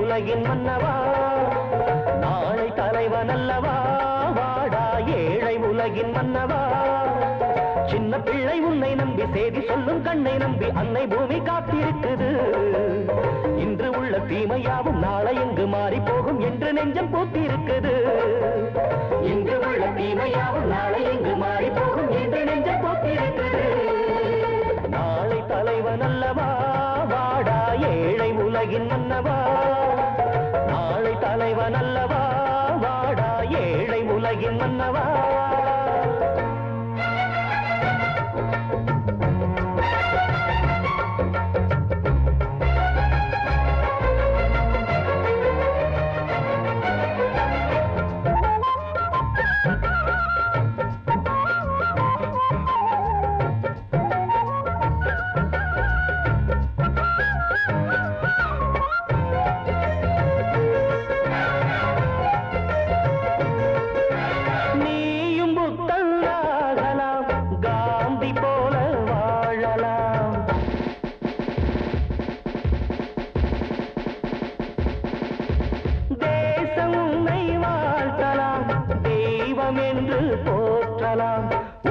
உலகின் மன்னவா நாளை தலைவன் அல்லவா வாடா ஏழை உலகின் மன்னவா சின்ன பிள்ளை உன்னை நம்பி செய்தி சொல்லும் கண்ணை நம்பி அன்னை பூமி காத்திருக்குது இன்று உள்ள தீமையாவும் நாளை எங்கு மாறி போகும் என்று நெஞ்சம் பூத்திருக்குது இன்று உள்ள தீமையாவும் நாளை எங்கு மாறி போகும் என்று நெஞ்சம் பூத்திருக்குது நாளை தலைவன் அல்லவா வாடா ஏழை உலகின் மன்னவா நாளை தலைவன் அல்லவா வாடா ஏழை உலகின் மன்னவா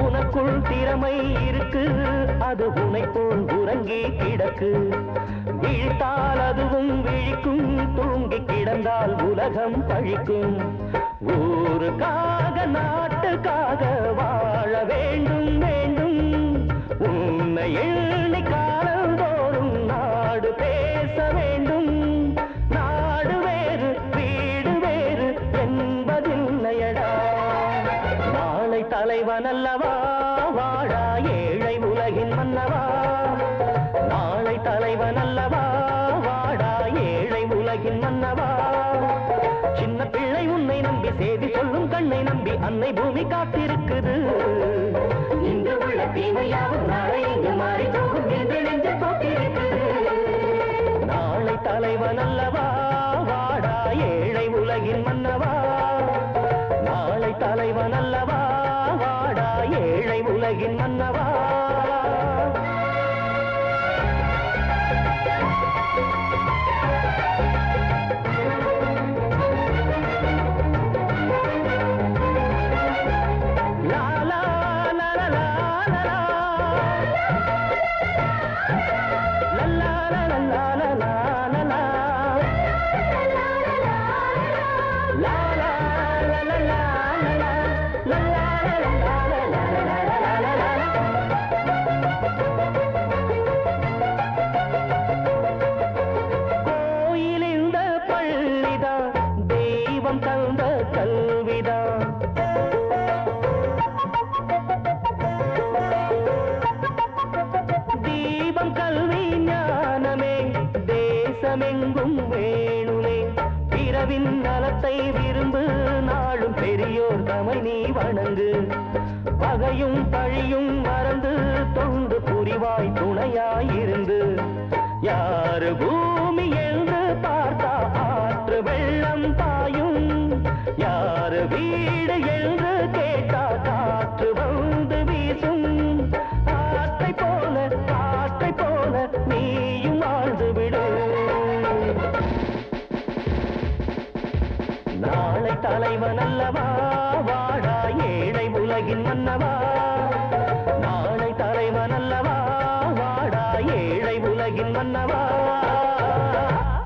உனக்குள் திறமை இருக்கு அது உனை போல் உறங்கி கிடக்கு விழித்தால் அதுவும் விழிக்கும் தூங்கி கிடந்தால் உலகம் பழிக்கும் ஊருக்காக நாட்டுக்காக வாழ வேண்டும் வேண்டும் உன்னை எண்ணி காலந்தோறும் நாடு பேச வேண்டும் நாடு வேறு வீடு வேறு என்பதில்லையடா நாளை தலைவன் அல்லவா வாடா ஏழை உலகின் மன்னவா நாளை தலைவன் அல்லவா வாடா ஏழை உலகின் மன்னவா சின்ன பிள்ளை உன்னை நம்பி செய்தி சொல்லும் கண்ணை நம்பி அன்னை பூமி காத்திருக்குது இன்று உள்ள தீமையாவும் நாளை எங்கு மாறி போகும் என்று நெஞ்சு போட்டிருக்குது நாளை தலைவன் அல்லவா வாடா ஏழை உலகின் மன்னவா நாளை தலைவன் அல்லவா வாடா ஏழை உலகின் மன்னவா தந்த கல்விதான் தீபம் கல்வி ஞானமே தேசமெங்கும் வேணுமே பிறவின் நலத்தை விரும்பு நாளும் பெரியோர் தமை நீ வணங்கு பகையும் பழியும் மறந்து தொண்டு புரிவாய் துணையாயிருந்து யாரு பூமி என்று பார்த்தா ஆற்று வெள்ளம் பாயும் யாரு வீடு என்று கேட்டா காற்று வந்து வீசும் காற்றை போல நீயும் வாழ்ந்து விடு நாளை தலைவன் அல்லவா வாடா ஏழை உலகின் மன்னவா நாளை தலைவன் அல்லவா வாடா ஏழை உலகின் மன்னவா